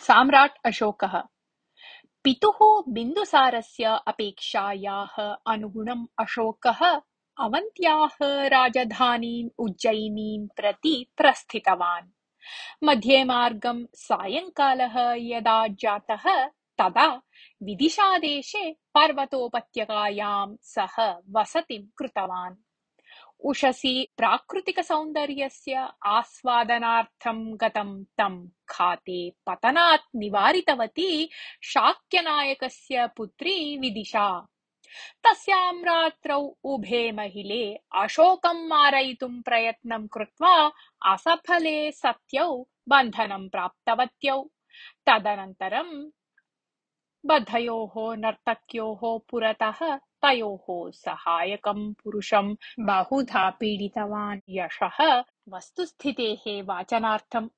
साम्राट् अशोकः पितुः बिन्दुसारस्य अपेक्षायाः अनुगुणम् अशोकः अवन्त्याः राजधानीम् उज्जयिनीं प्रति प्रस्थितवान्। मध्ये मार्गं सायंकालः यदा जातः तदा विदिशादेशे पर्वतोपत्यकायां सः वसतिं कृतवान्। उषसि प्राकृतिकसौन्दर्यस्य आस्वादनार्थं गतं तं खाते पतनात् निवारितवती शाक्यनायकस्य पुत्री विदिशा। तस्यां रात्रौ उभे महिले अशोकं मारयितुं प्रयत्नं कृत्वा असफले सत्यौ बन्धनं प्राप्तवत्यौ। तदनन्तरं बद्धयोः नर्तक्योः पुरतः तयोः सहायकं पुरुषं बहुधा पीडितवान् यशः वस्तुस्थितेः वाचनार्थम्।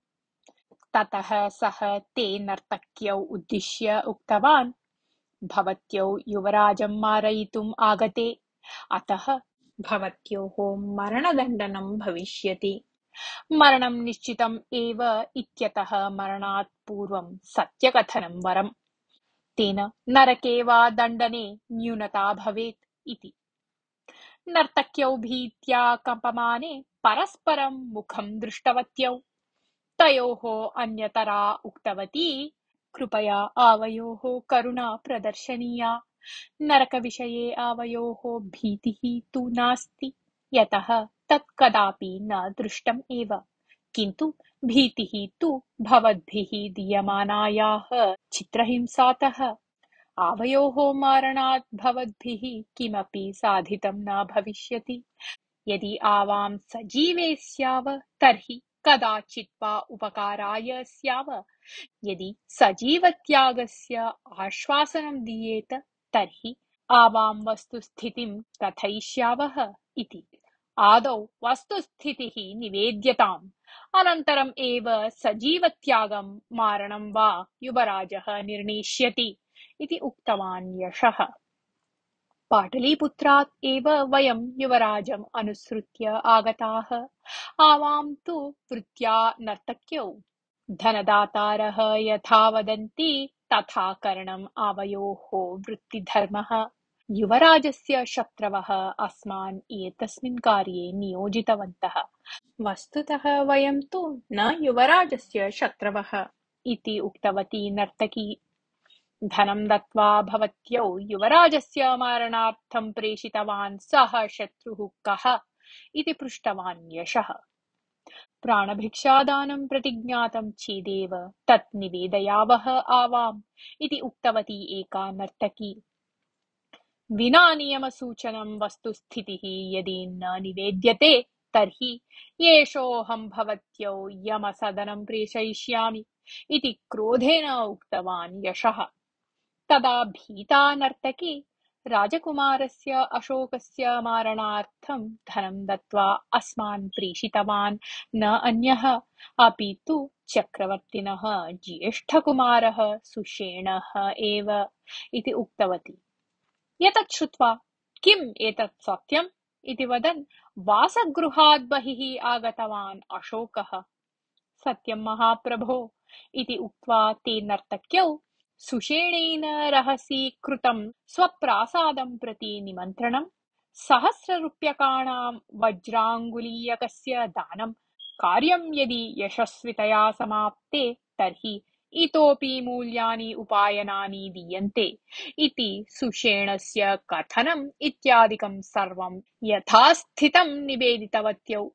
ततः सः ते नर्तक्यौ उद्दिश्य उक्तवान्, भवत्यौ युवराजं मारयितुम् आगते, अतः भवत्योः मरणदण्डनं भविष्यति। मरणं निश्चितम् एव इत्यतः मरणात् पूर्वं सत्यकथनं वरम्। तेन नरके वा दण्डने न्यूनता भवेत् इति। नर्तक्यौ भीत्या कम्पमाने परस्परं मुखं दृष्टवत्यौ। तयोः अन्यतरा उक्तवती, कृपया आवयोः करुणा प्रदर्शनीया। नरकविषये आवयोः भीतिः तु नास्ति, यतः तत् कदापि न दृष्टम् एव, किन्तु भीतिः तु भवद्भिः दीयमानायाः चित्रहिंसातः। आवयोः मारणात् भवद्भिः किमपि साधितं न भविष्यति। यदि आवां सजीवे स्याव तर्हि कदाचित् वा उपकाराय स्याव। यदि सजीवत्यागस्य आश्वासनं दीयेत तर्हि आवां वस्तुस्थितिं कथयिष्यावः इति। आदौ वस्तुस्थितिः निवेद्यताम्, अनन्तरम् एव सजीवत्यागं मारणं वा युवराजः निर्णेष्यति इति उक्तवान् यशः। पाटलीपुत्रात् एव वयं युवराजम् अनुसृत्य आगताः। आवां तु वृत्त्या नर्तक्यौ। धनदातारः यथा वदन्ति तथा करणम् आवयोः वृत्तिधर्मः। युवराजस्य शत्रवः अस्मान् एतस्मिन् कार्ये नियोजितवन्तः। वस्तुतः वयं तु न युवराजस्य शत्रवः इति उक्तवती नर्तकी। धनं दत्त्वा भवत्यौ युवराजस्य मारणार्थं प्रेषितवान् सः शत्रुः कः इति पृष्टवान् यशः। प्राणभिक्षादानं प्रतिज्ञातं चेदेव तत् निवेदयावः आवाम् इति उक्तवती एका नर्तकी। विना नियमसूचनं वस्तुस्थितिः यदि न निवेद्यते तर्हि येषोऽहं भवत्यौ यमसदनं प्रेषयिष्यामि इति क्रोधेन उक्तवान् यशः। तदा भीता नर्तकी राजकुमारस्य अशोकस्य मारणार्थं धनं दत्त्वा अस्मान् प्रेषितवान् न अन्यः अपि तु चक्रवर्तिनः ज्येष्ठकुमारः सुषेणः एव इति उक्तवती। एतत् श्रुत्वा किम् एतत् सत्यम् इति वदन् वासगृहात् बहिः आगतवान् अशोकः। सत्यं महाप्रभो इति उक्त्वा ते नर्तक्यौ सुषेणेन रहसि कृतं स्वप्रासादं प्रति निमन्त्रणं, सहस्ररूप्यकाणां वज्राङ्गुलीयकस्य दानं, कार्यं यदि यशस्वितया समाप्ते तर्हि इतोपि मूल्यानि उपायनानि दीयन्ते इति सुषेणस्य कथनम् इत्यादिकं सर्वं यथास्थितं निवेदितवत्यौ।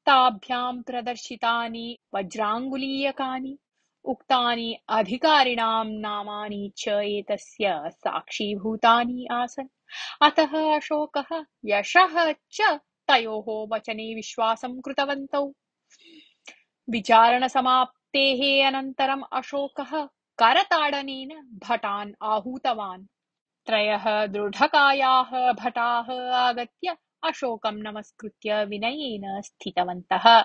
ताभ्यां प्रदर्शितानि वज्राङ्गुलीयकानि उक्तानि अधिकारिणां नामानि च एतस्य साक्षीभूतानि आसन्। अतः अशोकः यशः च तयोः वचने विश्वासं कृतवन्तौ। विचारणसमाप्तेः अनन्तरम् अशोकः करताडनेन भटान् आहूतवान्। त्रयः दृढकायाः भटाः आगत्य अशोकं नमस्कृत्य विनयेन स्थितवन्तः।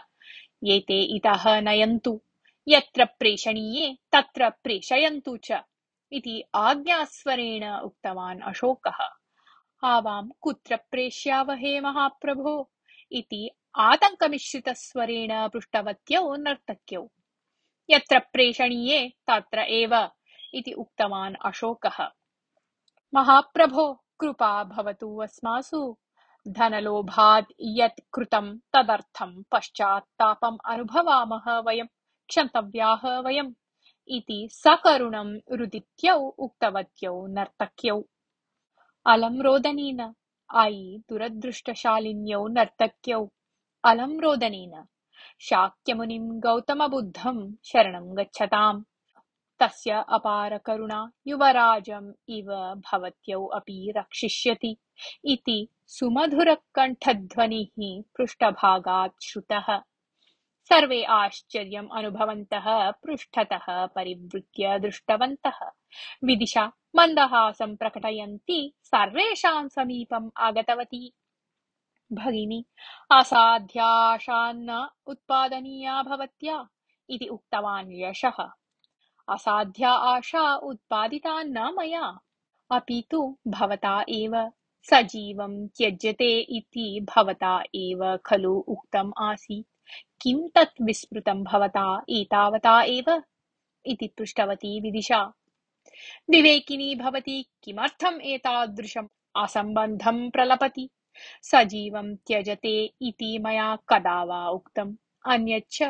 एते इतः नयन्तु, यत्र प्रेषणीये तत्र प्रेषयन्तु च इति आज्ञास्वरेण उक्तवान् अशोकः। आवां कुत्र प्रेष्यावहे महाप्रभो इति आतङ्कमिश्रितस्वरेण पृष्टवत्यौ नर्तक्यौ। यत्र प्रेषणीये तत्र एव इति उक्तवान् अशोकः। महाप्रभो कृपा भवतु अस्मासु, धनलोभात् यत् कृतं तदर्थं पश्चात्तापम् अनुभवामः वयं, क्षन्तव्याः वयम् इति सकरुणं रुदित्यौ उक्तवत्यौ नर्तक्यौ। अलं रोदनेन आई दुरदृष्टशालिन्यौ नर्तक्यौ अलं रोदनेन शाक्यमुनिं गौतमबुद्धं शरणं गच्छताम्। तस्य अपार करुणा युवराजम् इव भवत्यौ अपि रक्षिष्यति इति सुमधुरकण्ठध्वनिः पृष्ठभागात् श्रुतः। सर्वे आश्चर्यम् अनुभवन्तः पृष्ठतः परिवृत्य दृष्टवन्तः। विदिशा मन्दहासं प्रकटयन्ती सर्वेषां समीपम् आगतवती। भगिनी, असाध्याशा न उत्पादनीया भवत्या इति उक्तवान् यशः। असाध्या आशा उत्पादिता न मया, अपि तु भवता एव। सजीवं त्यज्यते इति भवता एव खलु उक्तम् आसीत्। किं तत् विस्मृतं भवता एतावता एव इति पृष्टवती विदिशा। विवेकिनी भवती किमर्थम् एतादृशम् असम्बन्धं प्रलपति? सजीवं त्यजते इति मया कदा वा उक्तम्? अन्यच्च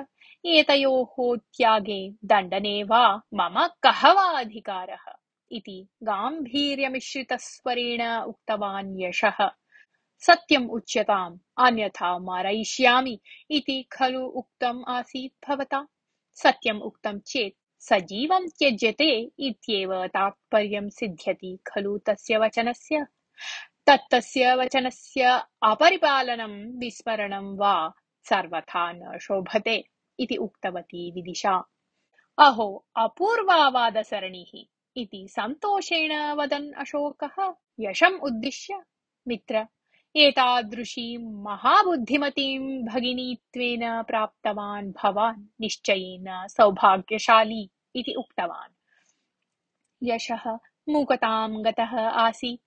एतयोः त्यागे दण्डने वा मम कः वा अधिकारः इति गाम्भीर्यमिश्रितस्वरेण उक्तवान् यशः। सत्यम् उच्यताम्, अन्यथा मारयिष्यामि इति खलु उक्तम् आसीत् भवता। सत्यम् उक्तं चेत् सजीवं त्यज्यते इत्येव तात्पर्यं सिद्ध्यति खलु तस्य वचनस्य। तत्तस्य वचनस्य अपरिपालनं विस्मरणं वा सर्वथा न शोभते इति उक्तवती विदिशा। अहो अपूर्वा वादसरणिः इति सन्तोषेण वदन् अशोकः यशम् उद्दिश्य, मित्र, एतादृशीं महाबुद्धिमतीं भगिनीत्वेन प्राप्तवान् भवान् निश्चयेन सौभाग्यशाली इति उक्तवान्। यशः मूकतां गतः आसीत्।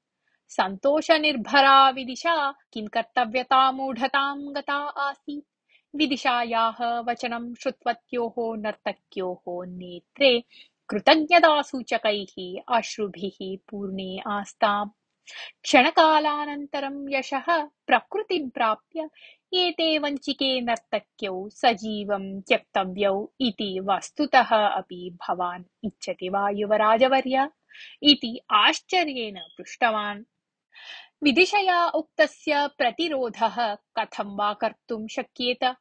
सन्तोषनिर्भरा विदिशा किं कर्तव्यतामूढतां गता आसीत्। विदिशायाः वचनं श्रुतवत्योः नर्तक्योः नेत्रे कृतज्ञतासूचकैः अश्रुभिः पूर्णे आस्ताम्। क्षणकालानन्तरं यशः प्रकृतिं प्राप्य एते वञ्चिके नर्तक्यौ सजीवं त्यक्तव्यौ इति वस्तुतः अपि भवान् इच्छति वा युवराजवर्य इति आश्चर्येण पृष्टवान्। विदिशया उक्तस्य प्रतिरोधः कथं वा कर्तुं शक्येत?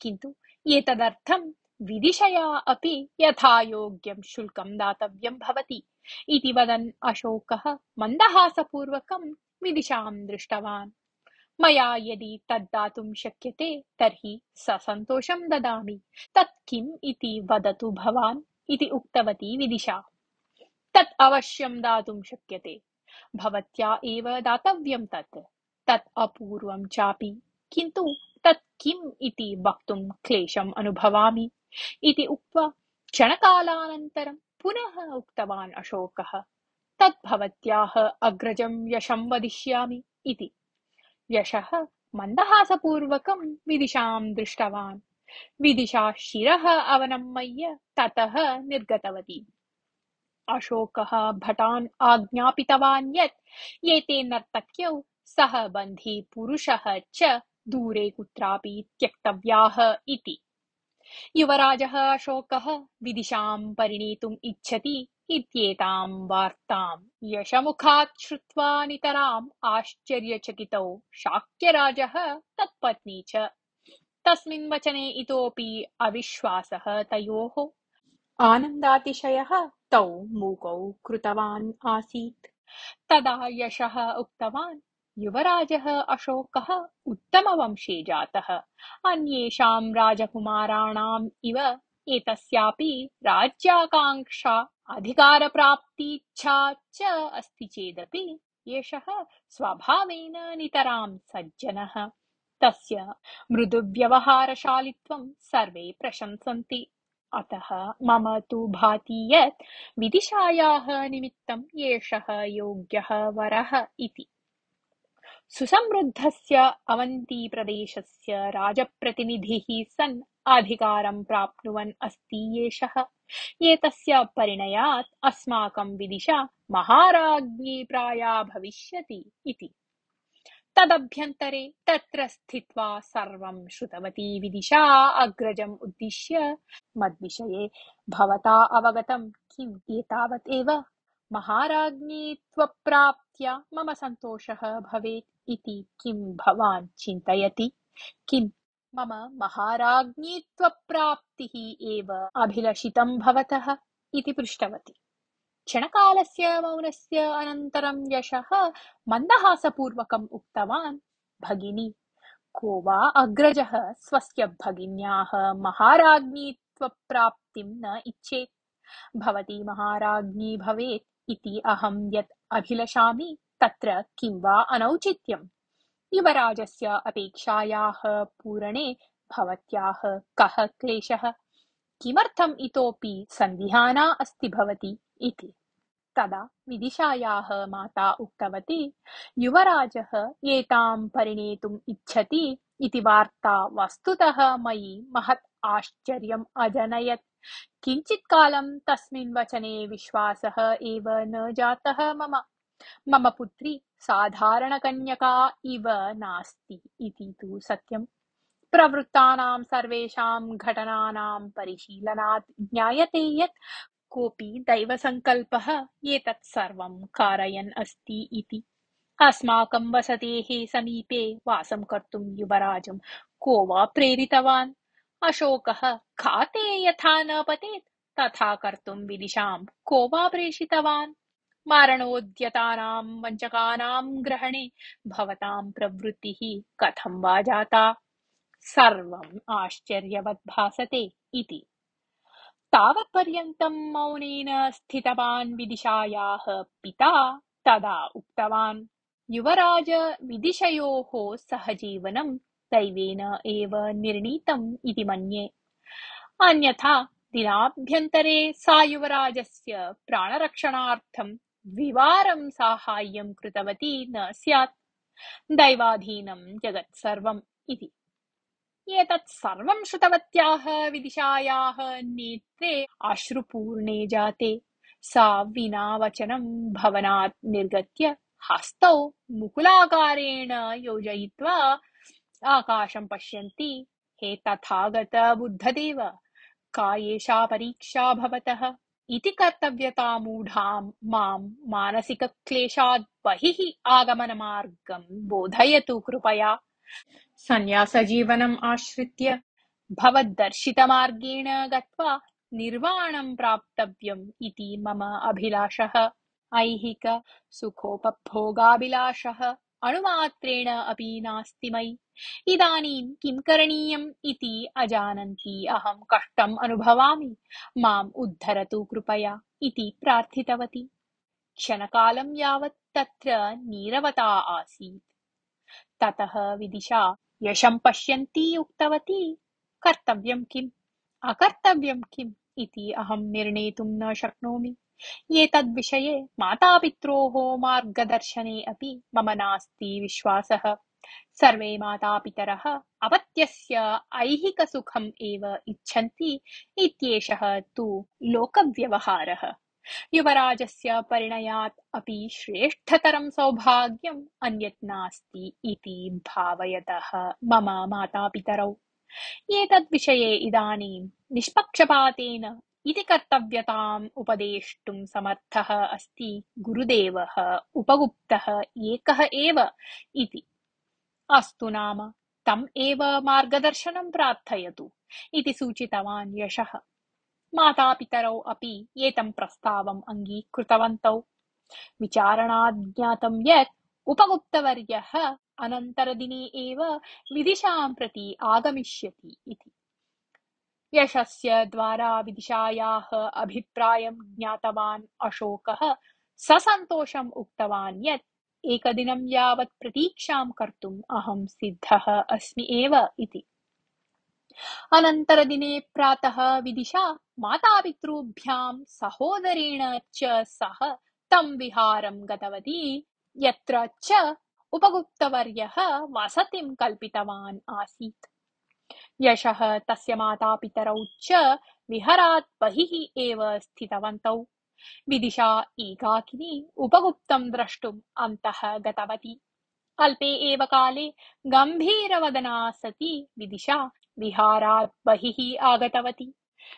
किन्तु एतदर्थं विदिशया अपि यथायोग्यं शुल्कं दातव्यं भवति इति वदन् अशोकः मन्दहासपूर्वकं विदिशां दृष्टवान्। मया यदि तद्दातुं शक्यते तर्हि ससन्तोषं ददामि। तत् किम् इति वदतु भवान् इति उक्तवती विदिशा। तत् अवश्यं दातुं शक्यते, भवत्या एव दातव्यं तत्। तत् अपूर्वं चापि, किन्तु तत् किम् इति वक्तुं क्लेशम् अनुभवामि इति उक्त्वा क्षणकालानन्तरं पुनः उक्तवान् अशोकः। तत् भवत्याः अग्रजं यशं वदिष्यामि इति। यशः मन्दहासपूर्वकं विदिशां दृष्टवान्। विदिशा शिरः अवनमय्य ततः निर्गतवती। अशोकः भटान् आज्ञापितवान् यत् एते नर्तक्यौ सह बन्धी पुरुषः च दूरे कुत्रापि त्यक्तव्याः इति। युवराजः अशोकः विदिशां परिणेतुम् इच्छति इत्येतां वार्तां यशमुखात् श्रुत्वा नितराम् आश्चर्यचकितौ शाक्यराजः तत्पत्नी च। तस्मिन् वचने इतोऽपि अविश्वासः तयोः। आनन्दातिशयः तौ मूकौ कृतवान् आसीत्। तदा यशः उक्तवान्, युवराजः अशोकः उत्तमवंशे जातः। अन्येषां राजकुमाराणाम् इव एतस्यापि राज्याकाङ्क्षा अधिकारप्राप्तीच्छा च अस्ति चेदपि एषः स्वभावेन नितरां सज्जनः। तस्य मृदुव्यवहारशालित्वं सर्वे प्रशंसन्ति। अतः मम तु भाति यत् विदिशायाः निमित्तं एषः योग्यः वरः इति। सुसमृद्धस्य अवन्तीप्रदेशस्य राजप्रतिनिधिः सन् अधिकारं प्राप्नुवन् अस्ति एषः। एतस्य परिणयात् अस्माकं विदिशा महाराज्ञी प्राया भविष्यति इति। तदभ्यन्तरे तत्र स्थित्वा सर्वं श्रुतवती विदिशा अग्रजम् उद्दिश्य मद्विषये भवता अवगतं किम्? एतावत् एव। महाराज्ञी त्वप्राप्त्या मम सन्तोषः भवेत् इति किं भवान् चिन्तयति? किं मम महाराज्ञी त्वप्राप्तिः एव अभिलषितं भवतः? इति पृष्टवती। क्षणकालस्य मौनस्य अनन्तरं यशः मन्दहासपूर्वकम् उक्तवान्, भगिनी, को वा अग्रजः स्वस्य भगिन्याः महाराज्ञीत्वप्राप्तिं न इच्छेत्? भवती महाराज्ञी भवेत् इति अहं यत् अभिलषामि तत्र किं वा अनौचित्यम्? युवराजस्य अपेक्षायाः पूरणे भवत्याः कः क्लेशः? किमर्थम् इतोपि सन्दिहाना अस्ति भवती इति। तदा विदिशायाः माता उक्तवती, युवराजः एतां परिणेतुम् इच्छति इति वार्ता वस्तुतः मयि महत् आश्चर्यम् अजनयत्। किञ्चित् कालं तस्मिन् वचने विश्वासः एव न जातः मम। मम पुत्री साधारणकन्यका इव नास्ति इति तु सत्यम्। प्रवृत्तानां सर्वेषां घटनानां परिशीलनात् ज्ञायते यत् कोऽपि दैवसङ्कल्पः एतत् सर्वं कारयन् अस्ति इति। अस्माकं वसतेः समीपे वासं कर्तुं युवराजं को वा प्रेरितवान्? अशोकः खाते यथा न पतेत् तथा कर्तुं विदिशां को वा प्रेषितवान्? मारणोद्यतानां वञ्चकानां ग्रहणे भवतां प्रवृत्तिः कथं वा जाता? सर्वम् आश्चर्यवत् भासते इति। तावत्पर्यन्तं मौनेन स्थितवान् विदिशायाः पिता तदा उक्तवान्, युवराज, विदिशयोः सहजीवनं दैवेन एव निर्णीतम् इति मन्ये। अन्यथा दिनाभ्यन्तरे सा युवराजस्य प्राणरक्षणार्थं द्विवारं साहाय्यं कृतवती न स्यात्। दैवाधीनं जगत् सर्वम् इति। एतत् सर्वं श्रुतवत्याः विदिशायाः नेत्रे अश्रुपूर्णे जाते। सा विना वचनं भवनात् निर्गत्य हस्तौ मुकुलाकारेण योजयित्वा आकाशं पश्यन्ती, हे तथागत बुद्धदेव, का एषा परीक्षा भवतः? इति कर्तव्यतामूढां मां मानसिकक्लेशात् बहिः आगमनमार्गं बोधयतु कृपया। सन्न्यासजीवनम् आश्रित्य भवद्दर्शितमार्गेण गत्वा निर्वाणं प्राप्तव्यम् इति मम अभिलाषः। ऐहिक सुखोपभोगाभिलाषः अणुमात्रेण अपि नास्ति मयि। इदानीं किं करणीयम् इति अजानन्ती अहं कष्टम् अनुभवामि। माम् उद्धरतु कृपया इति प्रार्थितवती। क्षणकालं यावत् तत्र नीरवता आसीत्। ततः विदिशा यशं पश्यन्ती उक्तवती, कर्तव्यं किम् अकर्तव्यं किम् इति अहं निर्णेतुं न शक्नोमि। एतद्विषये मातापित्रोः मार्गदर्शने अपि मम नास्ति विश्वासः। सर्वे मातापितरः अपत्यस्य ऐहिकसुखम् एव इच्छन्ति इत्येषः तु लोकव्यवहारः। युवराजस्य परिणयात् अपि श्रेष्ठतरं सौभाग्यम् अन्यत् नास्ति इति भावयतः मम मातापितरौ। एतद्विषये इदानीं निष्पक्षपातेन इति कर्तव्यताम् उपदेष्टुं समर्थः अस्ति गुरुदेवः उपगुप्तः एकः एव इति। अस्तु नाम, तम् एव मार्गदर्शनं प्रार्थयतु इति सूचितवान् यशः। मातापितरौ अपि एतं प्रस्तावम् अङ्गीकृतवन्तौ। विचारणात् ज्ञातं यत् उपगुप्तवर्यः अनन्तरदिने एव विदिशां प्रति आगमिष्यति इति। यशस्य द्वारा विदिशायाः अभिप्रायं ज्ञातवान् अशोकः ससन्तोषम् उक्तवान् यत् एकदिनं यावत् प्रतीक्षां कर्तुम् अहं सिद्धः अस्मि एव इति। अनन्तरदिने प्रातः विदिशा मातापितृभ्यां सहोदरेण च सह तं विहारं गतवती, यत्र च उपगुप्तवर्यः वसतिं कल्पितवान् आसीत्। यशः तस्य मातापितरौ च विहारात् बहिः एव स्थितवन्तौ। विदिशा एकाकिनी उपगुप्तं द्रष्टुम् अन्तः गतवती। अल्पे एव काले गम्भीरवदना सती विदिशा विहारात् बहिः आगतवती।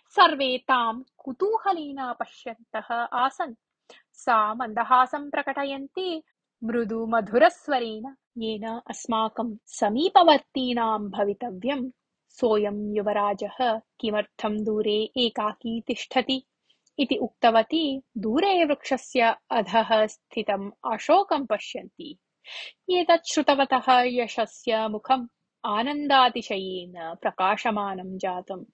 सर्वे तां कुतूहलेन पश्यन्तः आसन्। सा मन्दहासं प्रकटयन्ती मृदुमधुरस्वरेण, येन अस्माकं समीपवर्तीनां भवितव्यं, सोऽयं युवराजः किमर्थं दूरे एकाकी तिष्ठति इति उक्तवती दूरे वृक्षस्य अधः स्थितम् अशोकं पश्यन्ती। एतत् श्रुतवतः यशस्य मुखम् आनन्दातिशयेन प्रकाशमानं जातम्।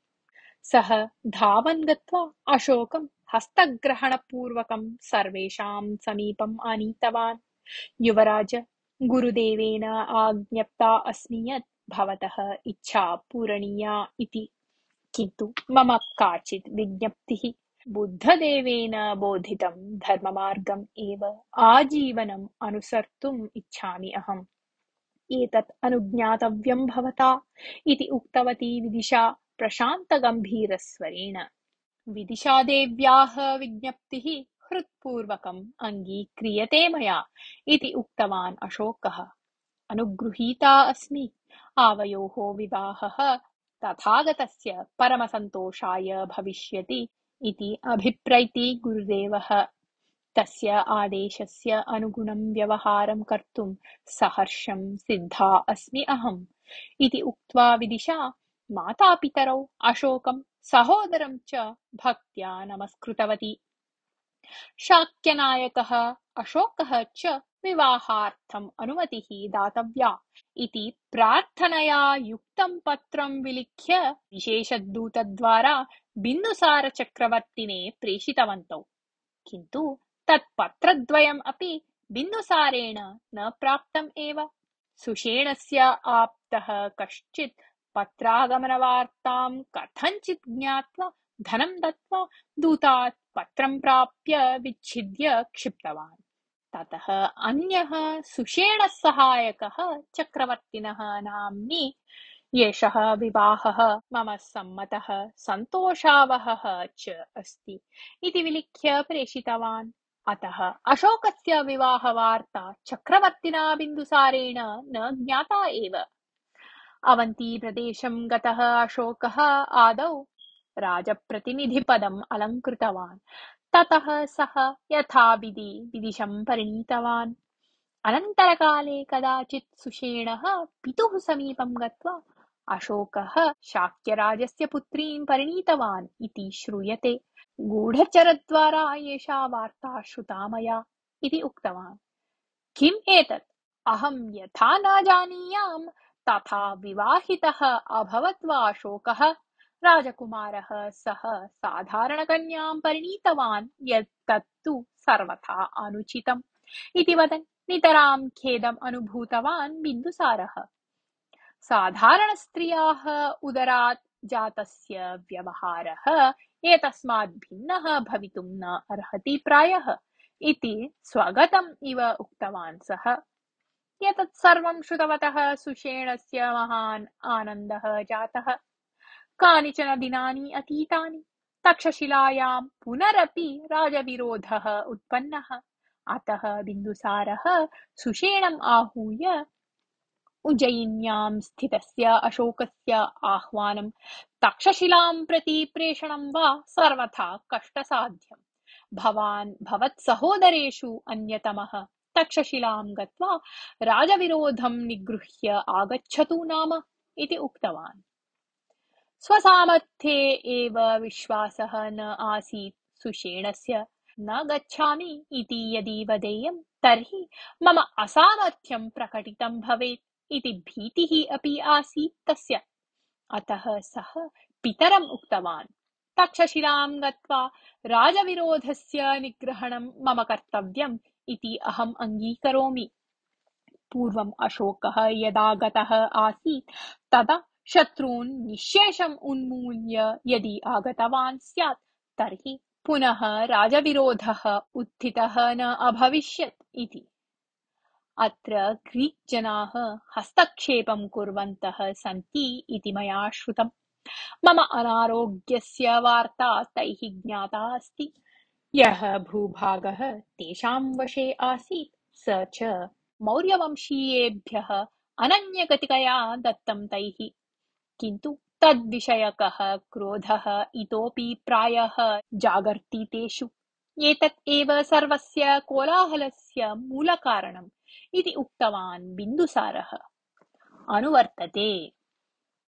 सः धावन् गत्वा अशोकं हस्तग्रहणपूर्वकं सर्वेषां समीपम् आनीतवान्। युवराज, गुरुदेवेन आज्ञप्ता अस्मि यत् भवतः इच्छा पूरणीया इति, किन्तु मम काचित् विज्ञप्तिः। बुद्धदेवेन बोधितं धर्ममार्गम् एव आजीवनम् अनुसर्तुम् इच्छामि अहम्। एतत् अनुज्ञातव्यं भवता इति उक्तवती विदिशा प्रशान्तगम्भीरस्वरेण। विदिशादेव्याः विज्ञप्तिः हृत्पूर्वकम् अङ्गीक्रियते मया इति उक्तवान् अशोकः। अनुगृहीता अस्मि। आवयोः विवाहः तथागतस्य परमसन्तोषाय भविष्यति इति अभिप्रैति गुरुदेवः। तस्य आदेशस्य अनुगुणं व्यवहारं कर्तुं सहर्षं सिद्धा अस्मि अहम् इति उक्त्वा विदिशा मातापितरौ अशोकं सहोदरं च भक्त्या नमस्कृतवती। शाक्यनायकः अशोकः च विवाहार्थम् अनुमतिः दातव्या इति प्रार्थनया युक्तं पत्रं विलिख्य विशेषदूतद्वारा बिन्दुसारचक्रवर्तिने प्रेषितवन्तौ। किन्तु तत् पत्रद्वयम् अपि बिन्दुसारेण न प्राप्तम् एव। सुषेणस्य आप्तः कश्चित् पत्रागमनवार्तां कथञ्चित् ज्ञात्वा धनं दत्त्वा दूतात् पत्रं प्राप्य विच्छिद्य क्षिप्तवान्। ततः अन्यः सुषेणसहायकः चक्रवर्तिनः नाम्नि एषः विवाहः मम सम्मतः सन्तोषावहः च अस्ति इति विलिख्य प्रेषितवान्। अतः अशोकस्य विवाहवार्ता चक्रवर्तिना बिन्दुसारेण न ज्ञाता एव। अवन्तीप्रदेशं गतः अशोकः आदौ राजप्रतिनिधिपदम् अलङ्कृतवान्। ततः सः यथाविधि विदिशं परिणीतवान्। अनन्तरकाले कदाचित् सुषेणः पितुः समीपं गत्वा अशोकः शाक्यराजस्य पुत्रीं परिणीतवान् इति श्रूयते। गूढचरद्वारा एषा वार्ता श्रुता मया इति उक्तवान्। किम् एतत्? अहं यथा न जानीयां तथा विवाहितः अभवत् वा अशोकः? राजकुमारः सः साधारणकन्यां परिणीतवान् यत् तत्तु सर्वथा अनुचितम् इति वदन् नितरां खेदम् अनुभूतवान् बिन्दुसारः। साधारणस्त्रियाः उदरात् जातस्य व्यवहारः एतस्मात् भिन्नः भवितुं न अर्हति प्रायः इति स्वगतम् इव उक्तवान् सः। एतत् सर्वं श्रुतवतः सुषेणस्य महान् आनन्दः जातः। कानिचन दिनानि अतीतानि। तक्षशिलायां पुनरपि राजविरोधः उत्पन्नः। अतः बिन्दुसारः सुषेणम् आहूय उज्जयिन्यां स्थितस्य अशोकस्य आह्वानं तक्षशिलां प्रति प्रेषणं वा सर्वथा कष्टसाध्यम्। भवान् भवत्सहोदरेषु अन्यतमः तक्षशिलां गत्वा राजविरोधं निगृह्य आगच्छतु नाम इति उक्तवान्। स्वसामर्थ्ये एव विश्वासः न आसीत् सुषेणस्य। न गच्छामि इति यदि वदेयं तर्हि मम असामर्थ्यं प्रकटितं भवेत् इति भीतिः अपि आसीत् तस्य। अतः सः पितरम् उक्तवान्, तक्षशिलां गत्वा राजविरोधस्य निग्रहणं मम कर्तव्यम् इति अहम् अङ्गीकरोमि। पूर्वम् अशोकः यदा गतः आसीत् तदा शत्रून् निःशेषम् उन्मूल्य यदि आगतवान् स्यात् तर्हि पुनः राजविरोधः उत्थितः न अभविष्यत् इति। अत्र ग्रीक् जनाः हस्तक्षेपं कुर्वन्तः सन्ति इति मया श्रुतम्। मम अनारोग्यस्य वार्ता तैः ज्ञाता अस्ति। यः भूभागः तेषां वशे आसीत् स च मौर्यवंशीयेभ्यः अनन्यगतिकया दत्तं तैः। किन्तु तद्विषयकः क्रोधः इतोऽपि प्रायः जागर्ति तेषु। एतत् एव सर्वस्य कोलाहलस्य मूलकारणम् इति उक्तवान् बिन्दुसारः। अनुवर्तते।